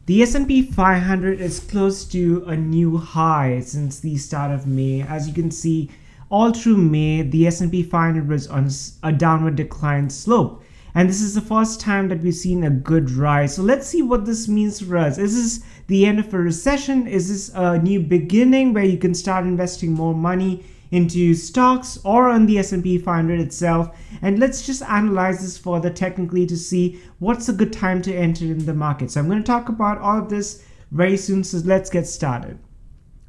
The S&P 500 is close to a new high since the start of May. As you can see, all through May, the S&P 500 was on a downward decline slope. And this is the first time that we've seen a good rise. So let's see what this means for us. Is this the end of a recession? Is this a new beginning where you can start investing more money into stocks or on the S&P 500 itself? And let's just analyze this further technically to see what's a good time to enter in the market. So I'm going to talk about all of this very soon, so let's get started.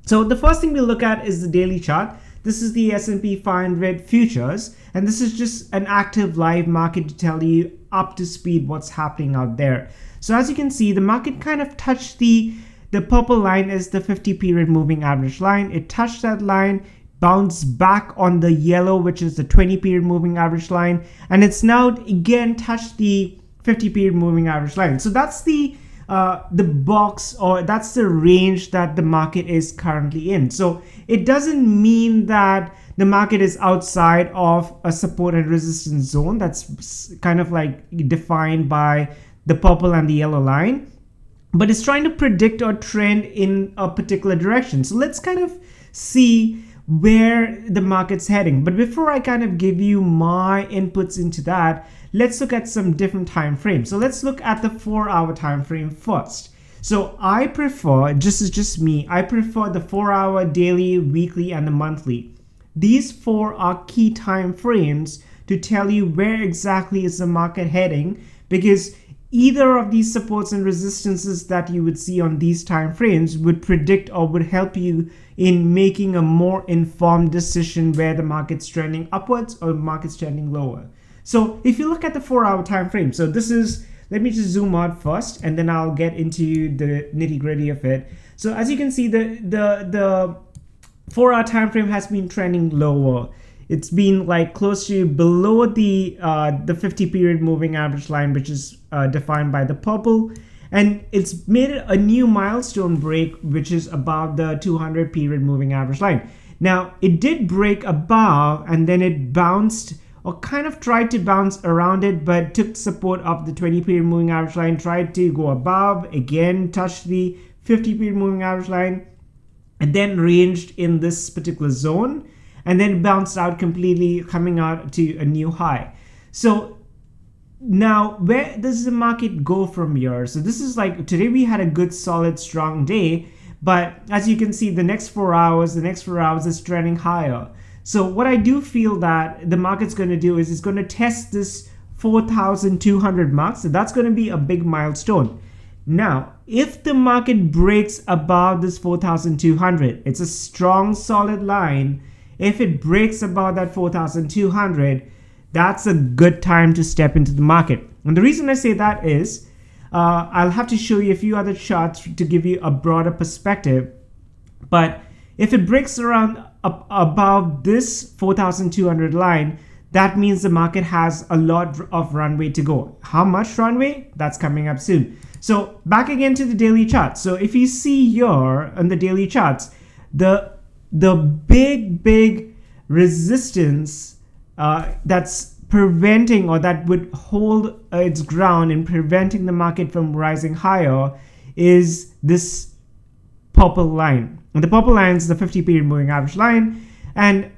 So the first thing we'll look at is the daily chart. This is the S&P 500 futures, and this is just an active live market to tell you up to speed what's happening out there. So as you can see, the market kind of touched the purple line is the 50 period moving average line. It touched that line, bounced back on the yellow, which is the 20 period moving average line, and it's now again touched the 50 period moving average line. So that's the box, or that's the range that the market is currently in. So it doesn't mean that the market is outside of a support and resistance zone that's kind of like defined by the purple and the yellow line, but it's trying to predict or trend in a particular direction. So let's kind of see where the market's heading. But before I kind of give you my inputs into that, let's look at some different time frames. So let's look at the 4-hour time frame first. So I prefer, just me, I prefer the 4-hour, daily, weekly, and the monthly. These four are key time frames to tell you where exactly is the market heading, because either of these supports and resistances that you would see on these time frames would predict or would help you in making a more informed decision where the market's trending upwards or the market's trending lower. So if you look at the 4-hour time frame, so this is, let me just zoom out first and then I'll get into the nitty gritty of it. So as you can see, the 4-hour time frame has been trending lower. It's been like close to below the 50 period moving average line, which is defined by the purple, and it's made a new milestone break, which is above the 200 period moving average line. Now it did break above and then it bounced, or kind of tried to bounce around it, but took support of the 20 period moving average line, tried to go above, again touched the 50 period moving average line, and then ranged in this particular zone, and then bounced out completely, coming out to a new high. So now where does the market go from here? So this is like, today we had a good, solid, strong day, but as you can see, the next 4 hours is trending higher. So what I do feel that the market's going to do is it's going to test this 4,200 mark. So that's going to be a big milestone. Now, if the market breaks above this 4,200, it's a strong, solid line. If it breaks above that 4,200, that's a good time to step into the market. And the reason I say that is I'll have to show you a few other charts to give you a broader perspective. But if it breaks around above this 4,200 line, that means the market has a lot of runway to go. How much runway? That's coming up soon. So back again to the daily chart. So if you see here on the daily charts, the big resistance that's preventing, or that would hold its ground in preventing the market from rising higher, is this purple line. And the purple line is the 50 period moving average line. And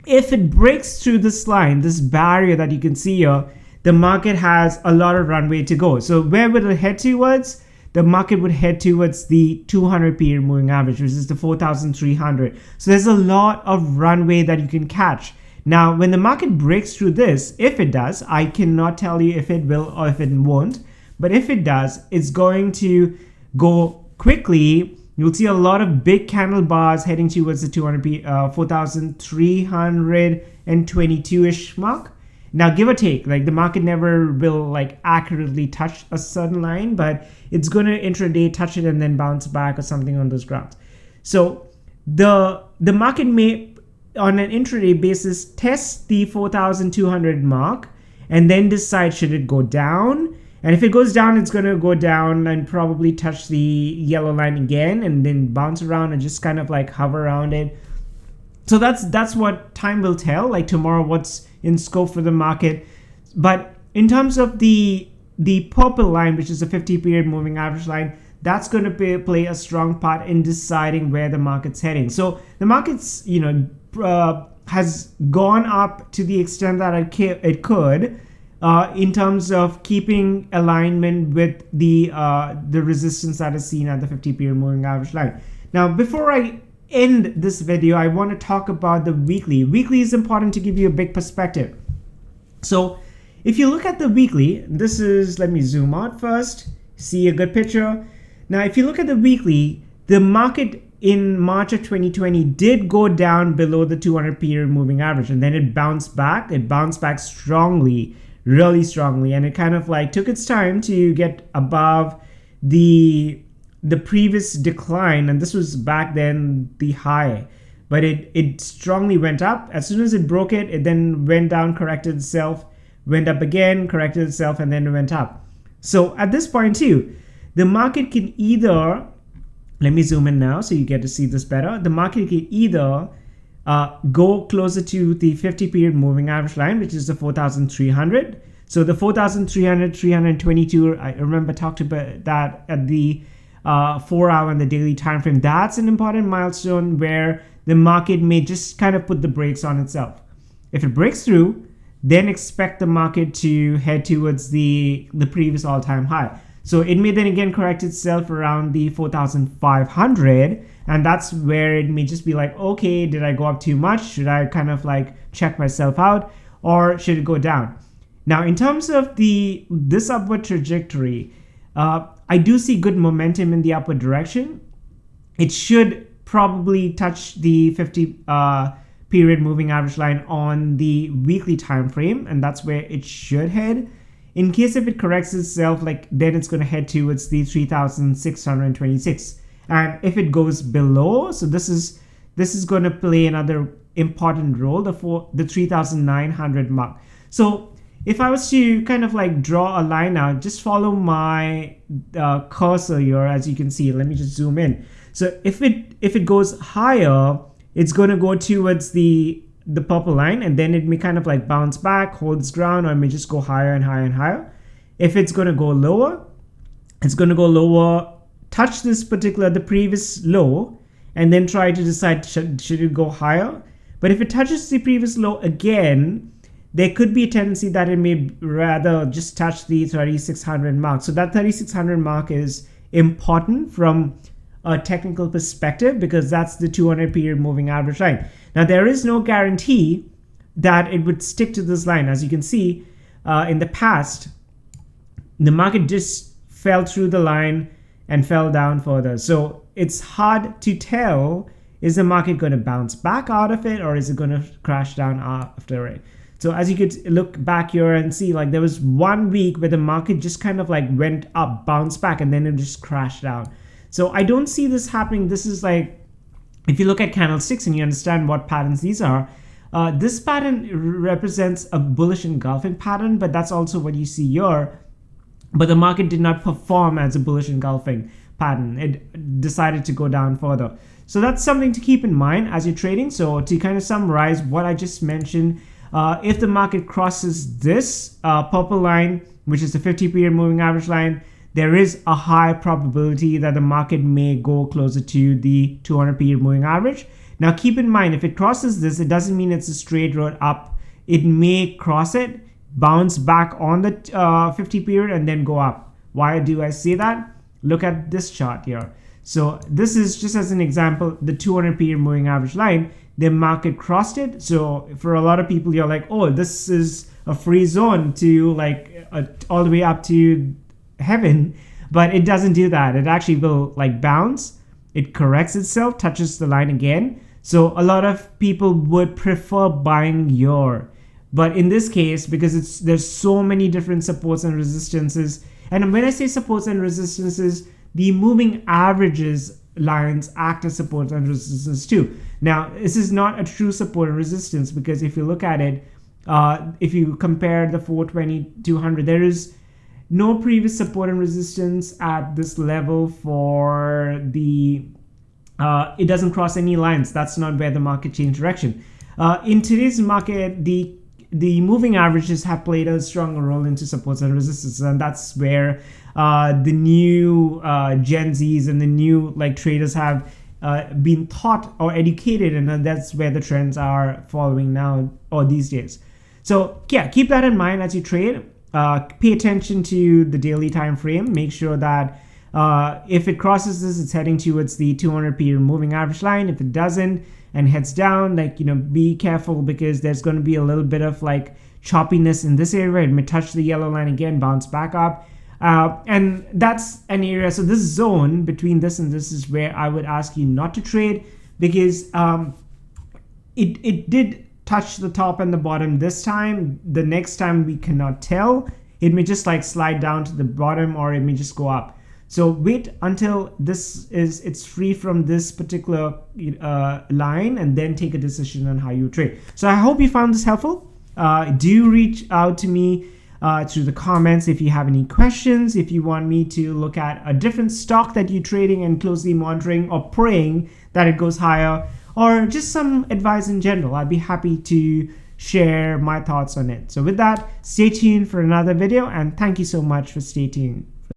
if it breaks through this line, this barrier that you can see here, the market has a lot of runway to go. So where would it head towards? The market would head towards the 200 period moving average, which is the 4,300. So there's a lot of runway that you can catch. Now, when the market breaks through this, if it does, I cannot tell you if it will or if it won't, but if it does, it's going to go quickly. You'll see a lot of big candle bars heading towards the 4,322-ish mark. Now, give or take, like the market never will like accurately touch a certain line, but it's going to intraday touch it and then bounce back or something on those grounds. So the market may, on an intraday basis, test the 4,200 mark and then decide should it go down. And if it goes down, it's going to go down and probably touch the yellow line again and then bounce around and just kind of like hover around it. So that's what time will tell, like tomorrow, what's in scope for the market. But in terms of the purple line, which is a 50 period moving average line, that's going to play a strong part in deciding where the market's heading. So the market's, has gone up to the extent that it could, in terms of keeping alignment with the resistance that is seen at the 50-period moving average line. Now, before I end this video, I want to talk about the weekly. Weekly is important to give you a big perspective. So if you look at the weekly, this is, let me zoom out first, see a good picture. Now, if you look at the weekly, the market in March of 2020 did go down below the 200-period moving average, and then it bounced back. It bounced back strongly, really strongly, and it kind of like took its time to get above the previous decline, and this was back then the high, but it strongly went up. As soon as it broke it, it then went down, corrected itself, went up again, corrected itself, and then went up. So at this point too, the market can either, let me zoom in now so you get to see this better. The market can either go closer to the 50-period moving average line, which is the 4,300. So the 4,300, 322, I remember talked about that at the 4-hour and the daily time frame. That's an important milestone where the market may just kind of put the brakes on itself. If it breaks through, then expect the market to head towards the previous all-time high. So it may then again correct itself around the 4,500, and that's where it may just be like, okay, did I go up too much? Should I kind of like check myself out, or should it go down? Now, in terms of this upward trajectory, I do see good momentum in the upward direction. It should probably touch the 50-period moving average line on the weekly time frame, and that's where it should head. In case if it corrects itself, then it's going to head towards the 3,626. And if it goes below, so this is going to play another important role, the 3,900 mark. So if I was to kind of like draw a line out, just follow my cursor here, as you can see. Let me just zoom in. So if it goes higher, it's going to go towards the purple line, and then it may kind of like bounce back, hold its ground, or it may just go higher and higher and higher. If it's going to go lower, it's going to go lower, touch the previous low, and then try to decide should it go higher. But if it touches the previous low again, there could be a tendency that it may rather just touch the 3,600 mark. So that 3,600 mark is important from a technical perspective, because that's the 200-period moving average line. Now, there is no guarantee that it would stick to this line. As you can see, in the past, the market just fell through the line and fell down further. So it's hard to tell, is the market going to bounce back out of it, or is it going to crash down after it? So as you could look back here and see, like there was 1 week where the market just kind of like went up, bounced back, and then it just crashed down. So I don't see this happening. This is like, if you look at candlesticks and you understand what patterns these are, this pattern represents a bullish engulfing pattern, but that's also what you see here. But the market did not perform as a bullish engulfing pattern. It decided to go down further. So that's something to keep in mind as you're trading. So to kind of summarize what I just mentioned, if the market crosses this purple line, which is the 50-period moving average line, there is a high probability that the market may go closer to the 200-period moving average. Now, keep in mind, if it crosses this, it doesn't mean it's a straight road up. It may cross it, bounce back on the 50-period, and then go up. Why do I say that? Look at this chart here. So this is just as an example, the 200-period moving average line. The market crossed it. So for a lot of people, you're like, oh, this is a free zone to like all the way up to heaven, but it doesn't do that. It actually will like bounce, it corrects itself, touches the line again. So a lot of people would prefer buying your, but in this case, because there's so many different supports and resistances, and when I say supports and resistances, the moving averages lines act as support and resistance too. Now, this is not a true support and resistance, because if you look at it, if you compare the 420, 200, there is no previous support and resistance at this level for the, it doesn't cross any lines. That's not where the market changed direction. In today's market, the the moving averages have played a stronger role into supports and resistances, and that's where the new Gen Zs and the new like traders have been taught or educated, and that's where the trends are following now or these days. So yeah, keep that in mind as you trade. Pay attention to the daily time frame. Make sure that if it crosses this, it's heading towards the 200 period moving average line. If it doesn't and heads down, like, be careful, because there's going to be a little bit of like choppiness in this area. It may touch the yellow line again, bounce back up. And that's an area. So this zone between this and this is where I would ask you not to trade, because it did touch the top and the bottom this time. The next time we cannot tell. It may just like slide down to the bottom, or it may just go up. So wait until it's free from this particular line, and then take a decision on how you trade. So I hope you found this helpful. Do reach out to me through the comments if you have any questions, if you want me to look at a different stock that you're trading and closely monitoring or praying that it goes higher, or just some advice in general. I'd be happy to share my thoughts on it. So with that, stay tuned for another video, and thank you so much for staying tuned.